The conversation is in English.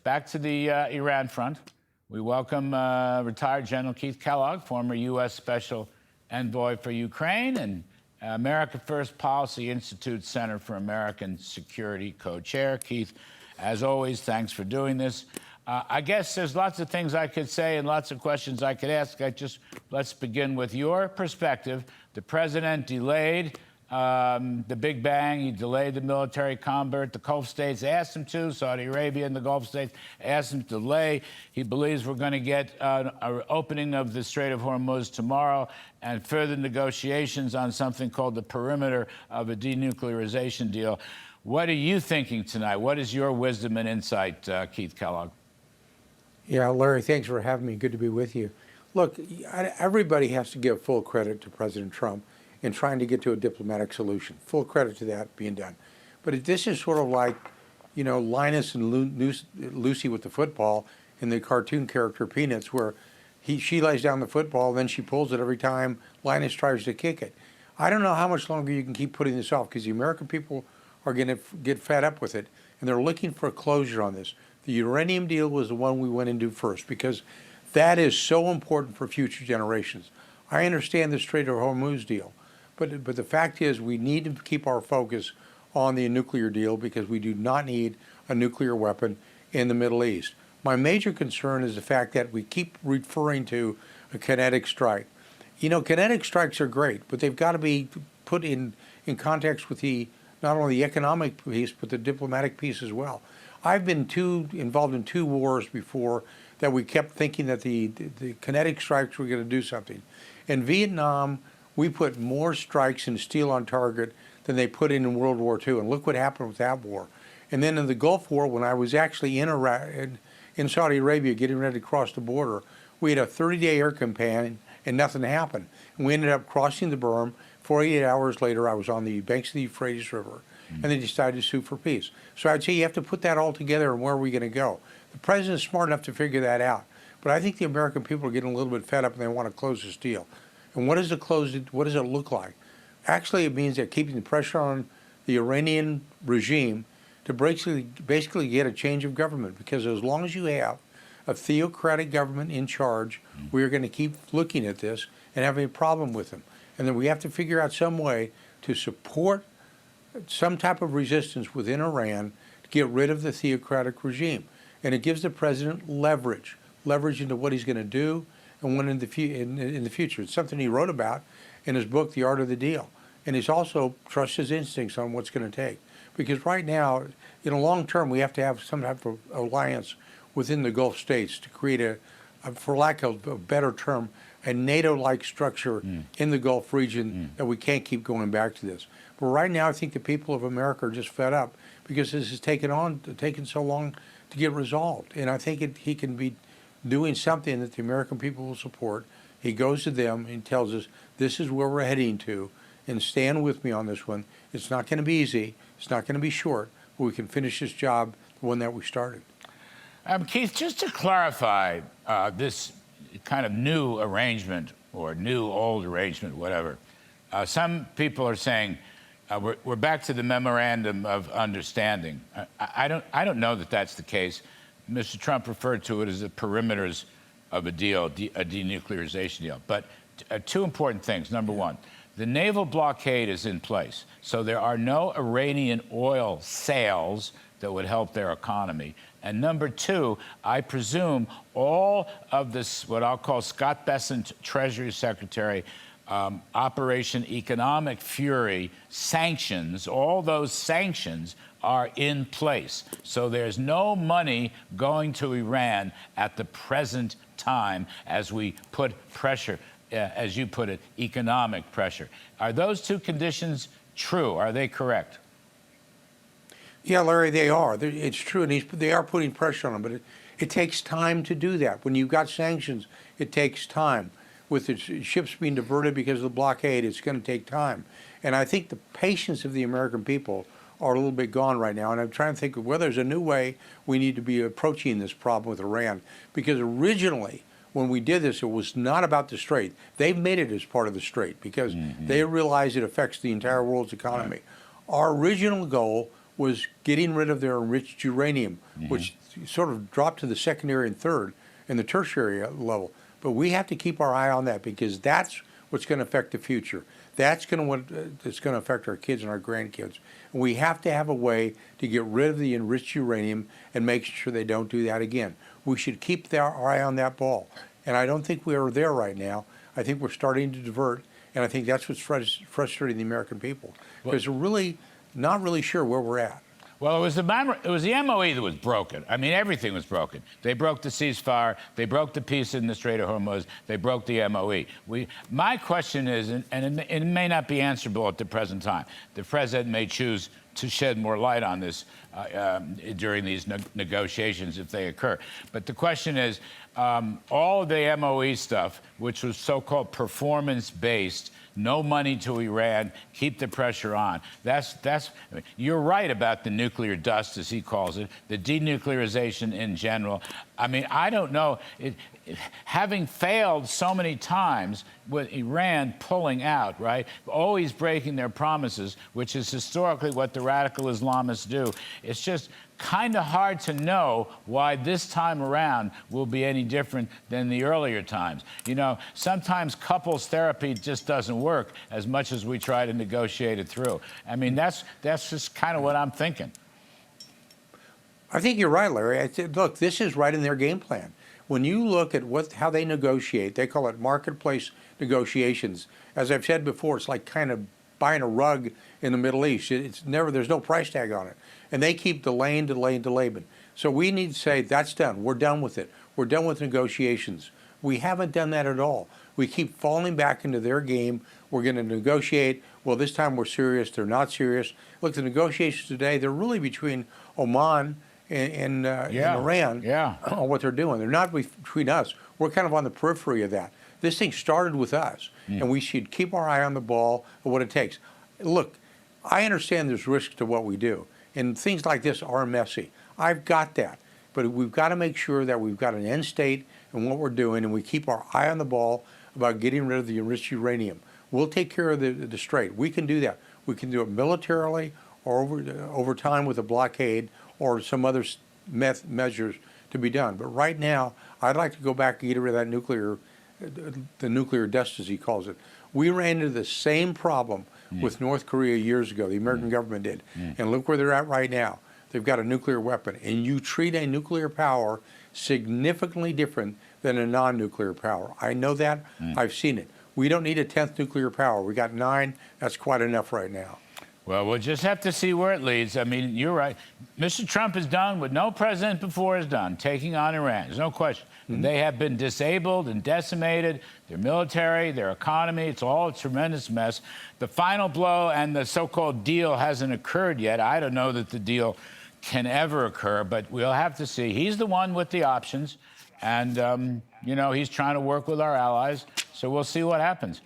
back to the Iran front. We welcome retired General Keith Kellogg, former U.S. Special Envoy for Ukraine and America First Policy Institute Center for American Security co-chair. Keith, as always, thanks for doing this. I guess there's lots of things I could say and lots of questions I could ask. Let's begin with your perspective. The president delayed the Big Bang. He delayed the military combat. The Gulf states asked him to. Saudi Arabia and the Gulf states asked him to delay. He believes we're going to get an opening of the Strait of Hormuz tomorrow and further negotiations on something called the perimeter of a denuclearization deal. What are you thinking tonight? What is your wisdom and insight, Keith Kellogg? Yeah, Larry, thanks for having me. Good to be with you. Look, everybody has to give full credit to President Trump in trying to get to a diplomatic solution. Full credit to that being done. But this is sort of like, you know, Linus and Lucy with the football in the cartoon character Peanuts, where she lays down the football, then she pulls it every time Linus tries to kick it. I don't know how much longer you can keep putting this off, because the American people are going to get fed up with it, and they're looking for a closure on this. The uranium deal was the one we went into first, because that is so important for future generations. I understand the Strait of Hormuz deal, but the fact is we need to keep our focus on the nuclear deal, because we do not need a nuclear weapon in the Middle East. My major concern is the fact that we keep referring to a kinetic strike. You know, kinetic strikes are great, but they've got to be put in context with not only the economic piece, but the diplomatic piece as well. I've been involved in two wars before that we kept thinking that the kinetic strikes were going to do something. In Vietnam, we put more strikes in steel on target than they put in World War II, and look what happened with that war. And then in the Gulf War, when I was actually in Iraq, in Saudi Arabia getting ready to cross the border, we had a 30-day air campaign and nothing happened. And we ended up crossing the berm. 48 hours later, I was on the banks of the Euphrates River, and they decided to sue for peace. So I'd say you have to put that all together, and where are we going to go? The president's smart enough to figure that out. But I think the American people are getting a little bit fed up, and they want to close this deal. And what does it look like? Actually, it means that keeping the pressure on the Iranian regime to basically get a change of government, because as long as you have a theocratic government in charge, we are going to keep looking at this and having a problem with them. And then we have to figure out some way to support some type of resistance within Iran to get rid of the theocratic regime. And it gives the president leverage into what he's going to do and when in the future. It's something he wrote about in his book, The Art of the Deal. And he's also trusts his instincts on what's going to take. Because right now, in the long term, we have to have some type of alliance within the Gulf states to create for lack of a better term, a NATO-like structure in the Gulf region that we can't keep going back to this. But right now, I think the people of America are just fed up because this has taken so long to get resolved. And I think he can be doing something that the American people will support. He goes to them and tells us, this is where we're heading to, and stand with me on this one. It's not going to be easy. It's not going to be short, but we can finish this job, the one that we started. Keith, just to clarify this kind of new arrangement, or new old arrangement, whatever, some people are saying we're back to the memorandum of understanding. I don't know that that's the case. Mr. Trump referred to it as the perimeters of a deal, a denuclearization deal. But two important things. Number one, the naval blockade is in place, so there are no Iranian oil sales that would help their economy. And number two, I presume all of this, what I'll call Scott Bessent, Treasury Secretary, Operation Economic Fury, sanctions, all those sanctions are in place. So there's no money going to Iran at the present time as we put pressure, as you put it, economic pressure. Are those two conditions true? Are they correct? Yeah, Larry, they are. It's true, and they are putting pressure on them, but it takes time to do that. When you've got sanctions, it takes time. With the ships being diverted because of the blockade, it's going to take time. And I think the patience of the American people are a little bit gone right now, and I'm trying to think of whether there's a new way we need to be approaching this problem with Iran. Because originally, when we did this, it was not about the Strait. They've made it as part of the Strait because they realize it affects the entire world's economy. Our original goal was getting rid of their enriched uranium, which sort of dropped to the secondary and third and the tertiary level. But we have to keep our eye on that because that's what's going to affect the future. That's going to affect our kids and our grandkids. And we have to have a way to get rid of the enriched uranium and make sure they don't do that again. We should keep our eye on that ball. And I don't think we are there right now. I think we're starting to divert, and I think that's what's frustrating the American people because we're really not really sure where we're at. Well, it was the MOE that was broken. I mean, everything was broken. They broke the ceasefire. They broke the peace in the Strait of Hormuz. They broke the MOE. My question is, and it may not be answerable at the present time. The president may choose to shed more light on this during these negotiations if they occur. But the question is, all of the MOE stuff, which was so-called performance-based, no money to Iran, keep the pressure on. You're right about the nuclear dust, as he calls it, the denuclearization in general. I mean, I don't know. Having failed so many times with Iran pulling out, right, always breaking their promises, which is historically what the radical Islamists do, it's just kind of hard to know why this time around will be any different than the earlier times. You know, sometimes couples therapy just doesn't work as much as we try to negotiate it through. I mean, that's just kind of what I'm thinking. I think you're right, Larry. Look, this is right in their game plan. When you look at how they negotiate, they call it marketplace negotiations. As I've said before, it's like kind of buying a rug in the Middle East. There's no price tag on it. And they keep delaying. So we need to say, that's done. We're done with it. We're done with negotiations. We haven't done that at all. We keep falling back into their game. We're going to negotiate. Well, this time we're serious. They're not serious. Look, the negotiations today, they're really between Oman and Iran on what they're doing. They're not between us. We're kind of on the periphery of that. This thing started with us, and we should keep our eye on the ball of what it takes. Look, I understand there's risk to what we do, and things like this are messy. I've got that. But we've got to make sure that we've got an end state in what we're doing, and we keep our eye on the ball about getting rid of the enriched uranium. We'll take care of the strait. We can do that. We can do it militarily or over time with a blockade or some other measures to be done. But right now, I'd like to go back and get rid of that the nuclear dust, as he calls it. We ran into the same problem with North Korea years ago. The American government did. And look where they're at right now. They've got a nuclear weapon. And you treat a nuclear power significantly different than a non-nuclear power. I know that. I've seen it. We don't need a 10th nuclear power. We got 9. That's quite enough right now. Well, we'll just have to see where it leads. I mean, you're right. Mr. Trump has done what no president before has done, taking on Iran. There's no question. They have been disabled and decimated. Their military, their economy, it's all a tremendous mess. The final blow and the so-called deal hasn't occurred yet. I don't know that the deal can ever occur, but we'll have to see. He's the one with the options, and, you know, he's trying to work with our allies, so we'll see what happens.